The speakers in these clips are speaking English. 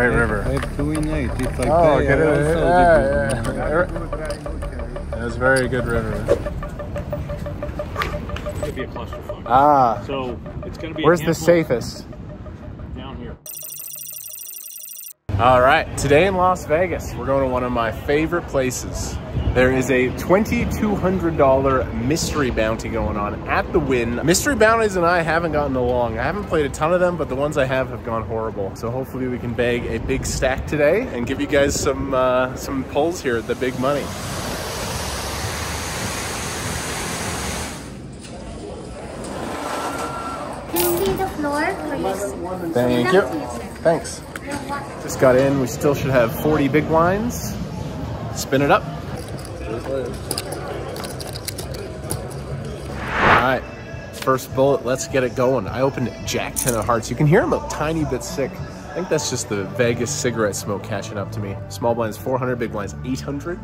Great river. I'm doing it. It's like Oh, they get it. also Yeah. It was very good river. It's gonna be a clusterfuck. Ah. So it's gonna be. Where's the safest? Down here. All right, today in Las Vegas, we're going to one of my favorite places. There is a $2,200 mystery bounty going on at the Wynn. Mystery bounties and I haven't gotten along. I haven't played a ton of them, but the ones I have gone horrible. So hopefully we can bag a big stack today and give you guys some pulls here at the big money. Can you see the floor, please? Thank you. Thanks. Just got in. We still should have 40 big blinds. Spin it up. All right, first bullet, let's get it going. I opened Jack 10 of hearts. You can hear I'm a tiny bit sick. I think that's just the Vegas cigarette smoke catching up to me. Small blinds 400, big blinds 800.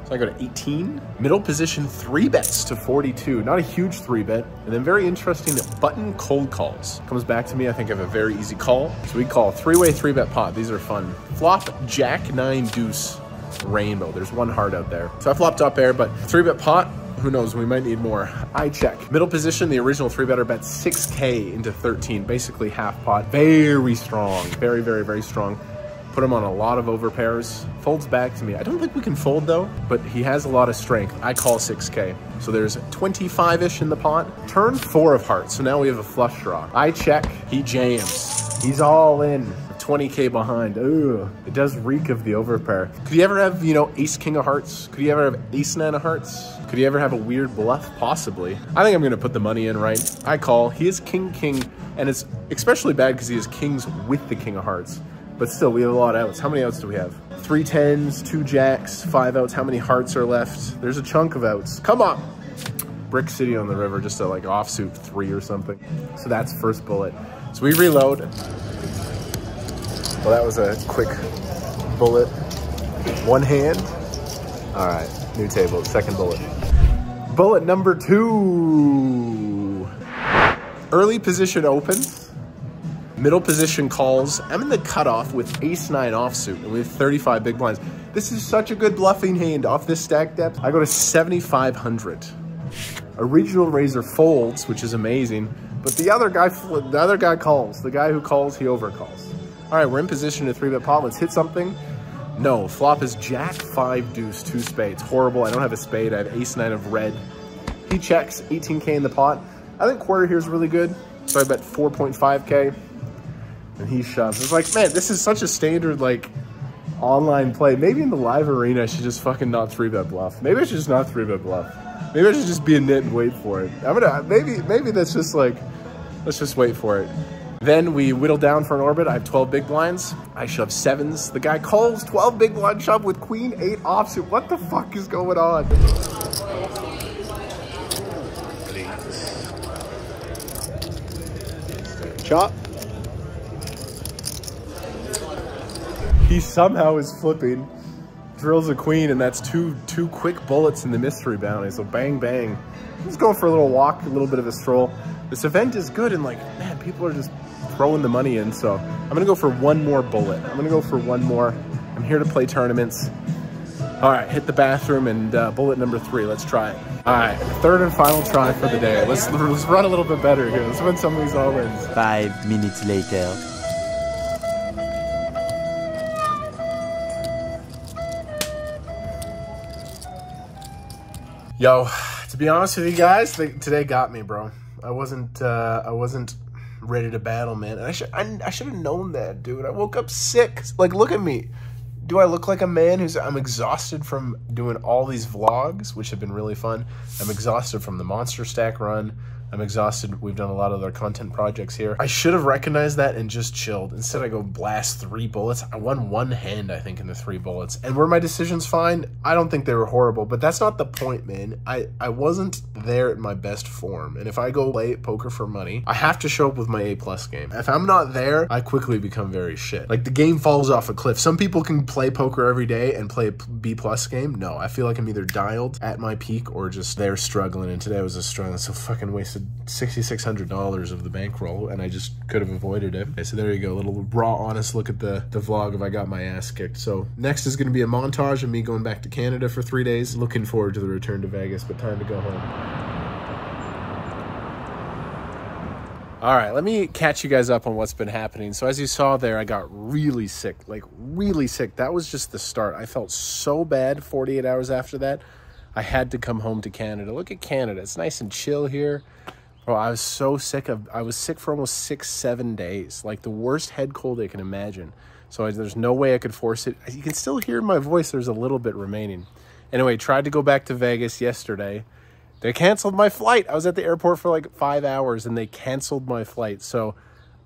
So I go to 18. Middle position 3 bets to 42. Not a huge 3 bet. And then very interesting button cold calls. Comes back to me, I think I have a very easy call. So we call 3-way 3 bet pot. These are fun. Flop Jack 9 deuce rainbow. There's one heart out there. So I flopped up air, but 3 bet pot, who knows, we might need more. I check. Middle position, the original 3-better bet 6K into 13, basically half pot. Very strong, very, very, very strong. Put him on a lot of over pairs. Folds back to me. I don't think we can fold though, but he has a lot of strength. I call 6K. So there's 25-ish in the pot. Turn 4 of hearts, so now we have a flush draw. I check, he jams. He's all in. 20K behind. Ooh, it does reek of the overpair. Could you ever have, you know, ace king of hearts? Could you ever have ace 9 of hearts? Could you ever have a weird bluff? Possibly. I think I'm gonna put the money in, right? I call. He is king, and it's especially bad because he has kings with the king of hearts. But still, we have a lot of outs. How many outs do we have? 3 10s, 2 jacks, 5 outs. How many hearts are left? There's a chunk of outs. Come on. Brick City on the river, just a like offsuit 3 or something. So that's first bullet. So we reload. Well, that was a quick bullet. One hand. All right, new table, second bullet. Bullet number 2. Early position opens. Middle position calls. I'm in the cutoff with ace 9 offsuit and we have 35 big blinds. This is such a good bluffing hand off this stack depth. I go to 7,500. A regional raiser folds, which is amazing, but the other guy calls. The guy who calls, he overcalls. All right, we're in position to 3-bet pot. Let's hit something. No, flop is Jack 5 deuce 2 spades. Horrible. I don't have a spade. I have ace 9 of red. He checks 18K in the pot. I think quarter here is really good, so I bet 4.5K. And he shoves. It's like, man, this is such a standard like online play. Maybe in the live arena, I should just fucking not 3-bet bluff. Maybe I should just not 3-bet bluff. Maybe I should just be a nit and wait for it. I'm gonna maybe that's just like, let's just wait for it. Then we whittle down for an orbit. I have 12 big blinds. I shove 7s. The guy calls 12 big blind shove with queen 8 offsuit. What the fuck is going on? Chop. He somehow is flipping, drills a queen, and that's two quick bullets in the mystery bounty. So bang, bang. Just going for a little walk, a little bit of a stroll. This event is good, and like, man, people are just throwing the money in. So I'm gonna go for one more bullet. I'm gonna go for one more. I'm here to play tournaments. All right, hit the bathroom and bullet number 3. Let's try it. All right, third and final try for the day. Let's run a little bit better here. Let's win some of these all-ins. 5 minutes later. Yo, to be honest with you guys, today got me, bro. I wasn't ready to battle, man. And I should have known that, dude. I woke up sick. Like, look at me. Do I look like a man I'm exhausted from doing all these vlogs, which have been really fun. I'm exhausted from the Monster Stack run. I'm exhausted. We've done a lot of other content projects here. I should have recognized that and just chilled. Instead, I go blast 3 bullets. I won one hand, I think, in the 3 bullets. And were my decisions fine? I don't think they were horrible, but that's not the point, man. I wasn't there at my best form. And if I go play poker for money, I have to show up with my A+ game. If I'm not there, I quickly become very shit. Like, the game falls off a cliff. Some people can play poker every day and play a B+ game. No, I feel like I'm either dialed at my peak or just there struggling. And today I was just struggling. So fucking wasted costed $6,600 of the bankroll, and I just could have avoided it. Okay, so there you go, a little raw, honest look at the vlog of I got my ass kicked. So next is going to be a montage of me going back to Canada for 3 days. Looking forward to the return to Vegas, but time to go home. All right, let me catch you guys up on what's been happening. So as you saw there, I got really sick, like really sick. That was just the start. I felt so bad 48 hours after that. I had to come home to Canada. Look at Canada. It's nice and chill here. Bro, I was so sick. I was sick for almost 6-7 days. Like the worst head cold I can imagine. So there's no way I could force it. You can still hear my voice. There's a little bit remaining. Anyway, tried to go back to Vegas yesterday. They canceled my flight. I was at the airport for like 5 hours and they canceled my flight. So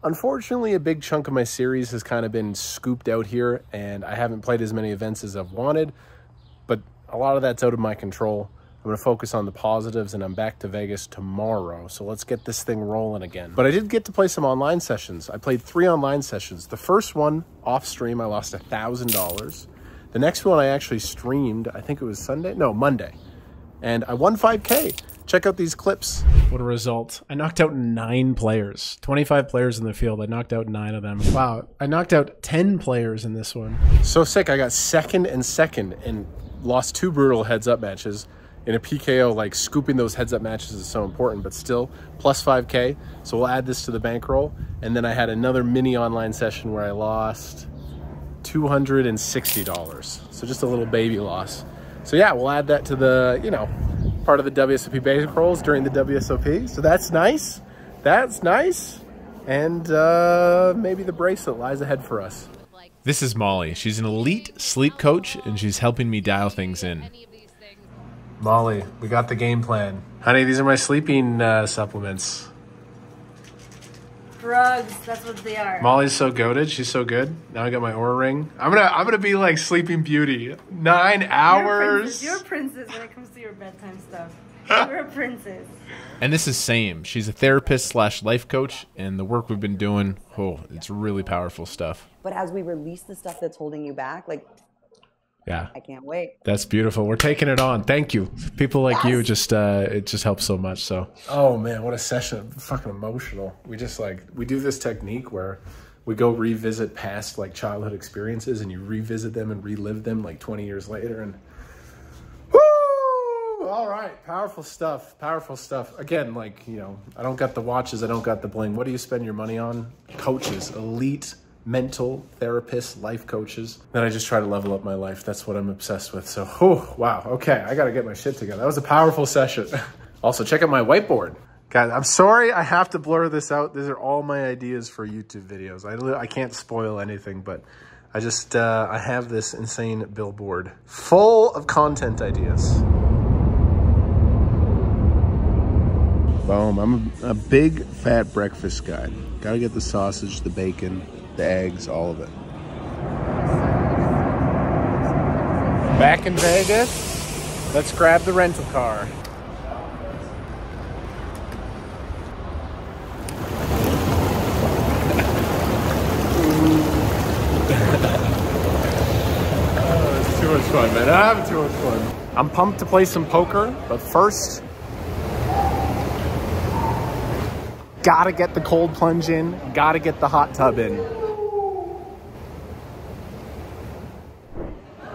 unfortunately, a big chunk of my series has kind of been scooped out here and I haven't played as many events as I've wanted, but a lot of that's out of my control. I'm going to focus on the positives and I'm back to Vegas tomorrow. So let's get this thing rolling again. But I did get to play some online sessions. I played 3 online sessions. The first one off stream, I lost $1,000. The next one I actually streamed, I think it was Monday. And I won 5K. Check out these clips. What a result. I knocked out 9 players. 25 players in the field. I knocked out 9 of them. Wow. I knocked out 10 players in this one. So sick. I got second and lost 2 brutal heads-up matches. In a PKO, like scooping those heads-up matches is so important, but still, plus 5K. So we'll add this to the bankroll. And then I had another mini online session where I lost $260. So just a little baby loss. So yeah, we'll add that to the, part of the WSOP bankrolls during the WSOP. So that's nice. That's nice. And maybe the bracelet lies ahead for us. This is Molly. She's an elite sleep coach, and she's helping me dial things in. Molly, we got the game plan. Honey, these are my sleeping supplements. Drugs, that's what they are. Molly's so goated. She's so good. Now I got my Oura ring. I'm gonna be like Sleeping Beauty. 9 hours. You're a princess when it comes to your bedtime stuff. You're a princess. And this is Sam. She's a therapist / life coach, and the work we've been doing, it's really powerful stuff. But as we release the stuff that's holding you back, yeah, I can't wait. That's beautiful. We're taking it on. Thank you. People like you just it just helps so much. So, oh man, what a session. Fucking emotional. We do this technique where we go revisit past childhood experiences and you revisit them and relive them 20 years later, and woo! All right, powerful stuff. Powerful stuff. Again, I don't got the watches, I don't got the bling. What do you spend your money on? Coaches, elite mental therapists, life coaches. Then I just try to level up my life. That's what I'm obsessed with. So, wow. Okay, I got to get my shit together. That was a powerful session. Also, check out my whiteboard. Guys, I'm sorry I have to blur this out. These are all my ideas for YouTube videos. I can't spoil anything, but I just, I have this insane billboard full of content ideas. Boom. I'm a big fat breakfast guy. Gotta get the sausage, the bacon, the eggs, all of it. Back in Vegas, let's grab the rental car. Oh, it's too much fun, man. I'm having too much fun. I'm pumped to play some poker, but first, gotta get the cold plunge in, gotta get the hot tub in.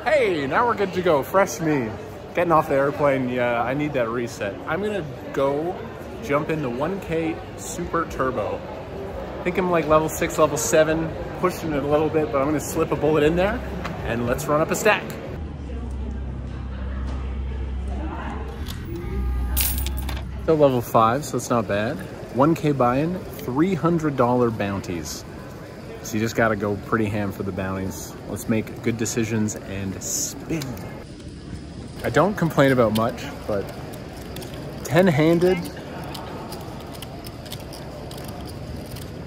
Hey, now we're good to go. Fresh me. Getting off the airplane, yeah, I need that reset. I'm gonna go jump into 1K Super Turbo. I think I'm level 6, level 7, pushing it a little bit, but I'm gonna slip a bullet in there and let's run up a stack. Still level 5, so it's not bad. 1K buy-in, $300 bounties. So you just gotta go pretty ham for the bounties. Let's make good decisions and spin. I don't complain about much, but 10-handed,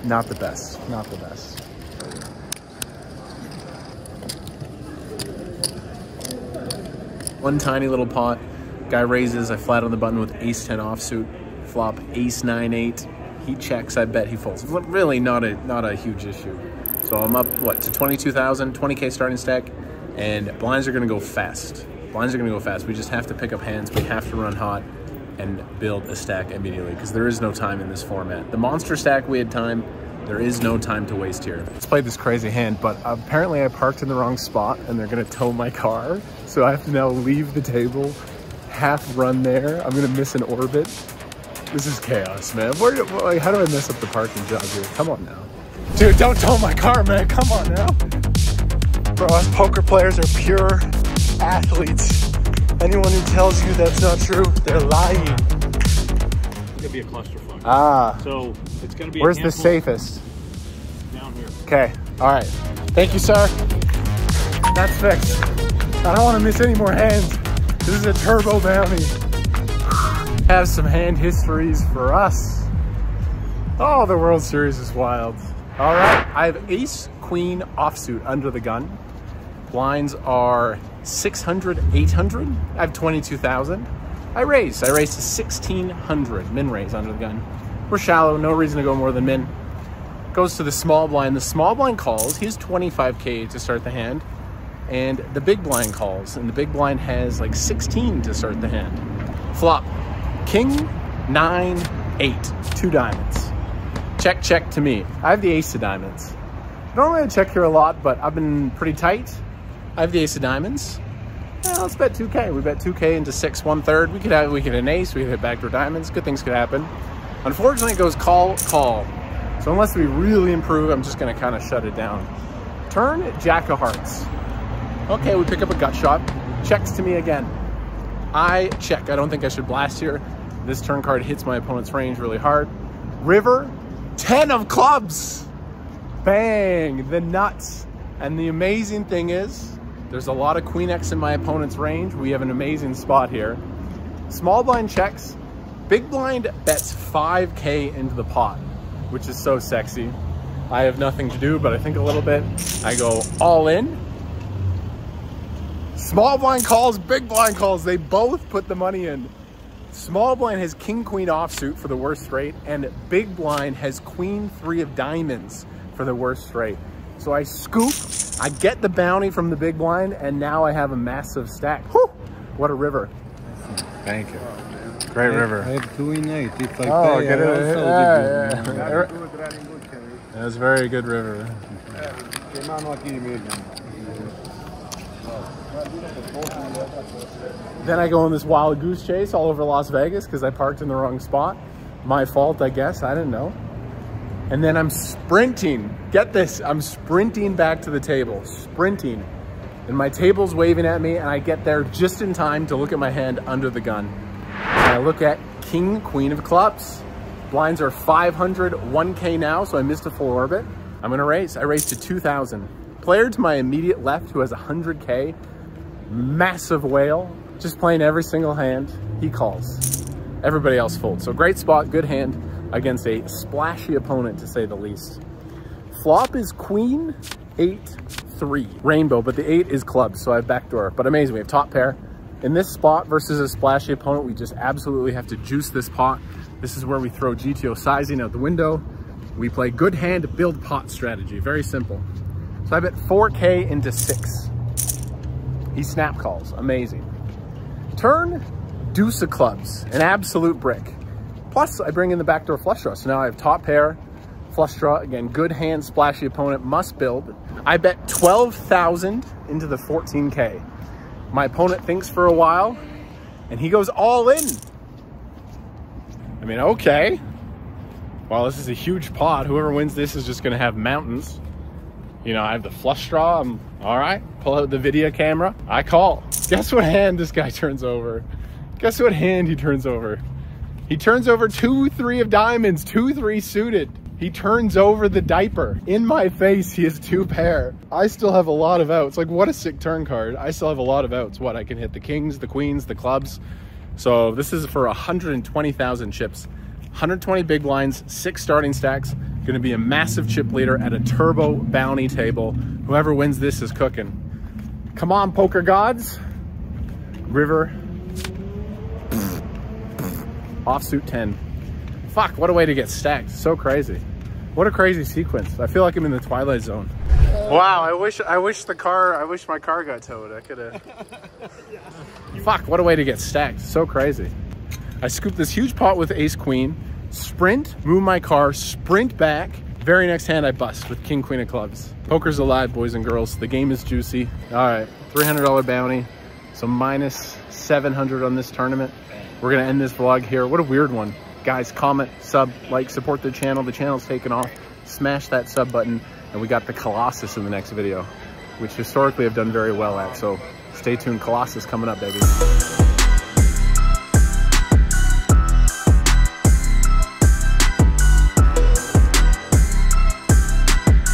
not the best, not the best. One tiny little pot, guy raises, I flat on the button with ace-10 offsuit, flop ace-9-8. He checks, I bet he folds. Really not a huge issue. So I'm up, to 22,000, 20K starting stack, and blinds are gonna go fast. Blinds are gonna go fast. We just have to pick up hands. We have to run hot. and build a stack immediately because there is no time in this format. The monster stack, we had time. There is no time to waste here. Let's play this crazy hand, but apparently I parked in the wrong spot and they're gonna tow my car. So I have to now leave the table, half run there. I'm gonna miss an orbit. This is chaos, man. How do I mess up the parking job here? Come on now. Dude, don't tow my car, man. Come on now. Bro, us poker players are pure athletes. Anyone who tells you that's not true, they're lying. It's gonna be a clusterfuck. Ah. So it's gonna be. Where's the safest? Down here. Okay. All right. Thank you, sir. That's fixed. I don't want to miss any more hands. This is a turbo bounty. Have some hand histories for us. Oh, the World Series is wild. All right, I have ace, queen, offsuit under the gun. Blinds are 600, 800. I have 22,000. I raise to 1,600, min raise under the gun. We're shallow, no reason to go more than min. Goes to the small blind. The small blind calls. He has 25K to start the hand. And the big blind calls. And the big blind has like 16 to start the hand. Flop. King, 9, 8, 2 diamonds. Check, check to me. I have the ace of diamonds. Normally I check here a lot, but I've been pretty tight. I have the ace of diamonds. Let's bet 2K. We bet 2K into 6, 1/3. We could hit an ace. We could hit backdoor diamonds. Good things could happen. Unfortunately, it goes call, call. So unless we really improve, I'm just going to kind of shut it down. Turn, jack of hearts. Okay, we pick up a gut shot. Checks to me again. I check. I don't think I should blast here. This turn card hits my opponent's range really hard. River, 10 of clubs. Bang, the nuts. And the amazing thing is, there's a lot of queen X in my opponent's range. We have an amazing spot here. Small blind checks. Big blind bets 5K into the pot, which is so sexy. I have nothing to do, but I think a little bit. I go all in. Small blind calls, big blind calls. They both put the money in. Small blind has king, queen offsuit for the worst straight, and big blind has queen, 3 of diamonds for the worst straight. So I scoop, I get the bounty from the big blind, and now I have a massive stack. Whew, what a river. Thank you. Great river. I have 2 in 8. It's like Oh, that. get it? Yeah. That's a very good river. Then I go on this wild goose chase all over Las Vegas because I parked in the wrong spot. My fault, I guess. I didn't know. And then I'm sprinting. Get this. I'm sprinting back to the table. Sprinting. And my table's waving at me, and I get there just in time to look at my hand under the gun. And I look at king, queen of clubs. Blinds are 500, 1K now, so I missed a full orbit. I'm gonna raise. I raised to 2,000. Player to my immediate left who has 100K, massive whale, just playing every single hand, he calls. Everybody else folds. So great spot, good hand against a splashy opponent to say the least. Flop is queen, 8, 3. Rainbow, but the 8 is clubs, so I have backdoor. But amazing, we have top pair. In this spot versus a splashy opponent, we just absolutely have to juice this pot. This is where we throw GTO sizing out the window. We play good hand, build pot strategy. Very simple. So I bet 4K into 6. He snap calls, amazing. Turn, deuce of clubs, an absolute brick. Plus I bring in the backdoor flush draw. So now I have top pair, flush draw, again, good hand, splashy opponent, must build. I bet 12,000 into the 14K. My opponent thinks for a while, and he goes all in. I mean, okay. Well, this is a huge pot. Whoever wins this is just gonna have mountains. You know, I have the flush draw. I'm all right. Pull out the video camera. I call. Guess what hand this guy turns over? Guess what hand he turns over? He turns over 2, 3 of diamonds, 2, 3 suited. He turns over the diaper. In my face, he has 2 pair. I still have a lot of outs. Like, what a sick turn card. I still have a lot of outs. What, I can hit the kings, the queens, the clubs. So this is for 120,000 chips. 120 big blinds, 6 starting stacks. Gonna be a massive chip leader at a turbo bounty table. Whoever wins this is cooking. Come on, poker gods. River. Offsuit 10. Fuck, what a way to get stacked. So crazy. What a crazy sequence. I feel like I'm in the Twilight Zone. Wow, I wish my car got towed. I could have. Fuck, what a way to get stacked. So crazy. I scoop this huge pot with ace queen, sprint, move my car, sprint back. Very next hand I bust with king queen of clubs. Poker's alive, boys and girls. The game is juicy. All right, $300 bounty. So minus 700 on this tournament. We're gonna end this vlog here. What a weird one. Guys, comment, sub, like, support the channel. The channel's taken off. Smash that sub button. And we got the Colossus in the next video, which historically I've done very well at. So stay tuned, Colossus coming up, baby.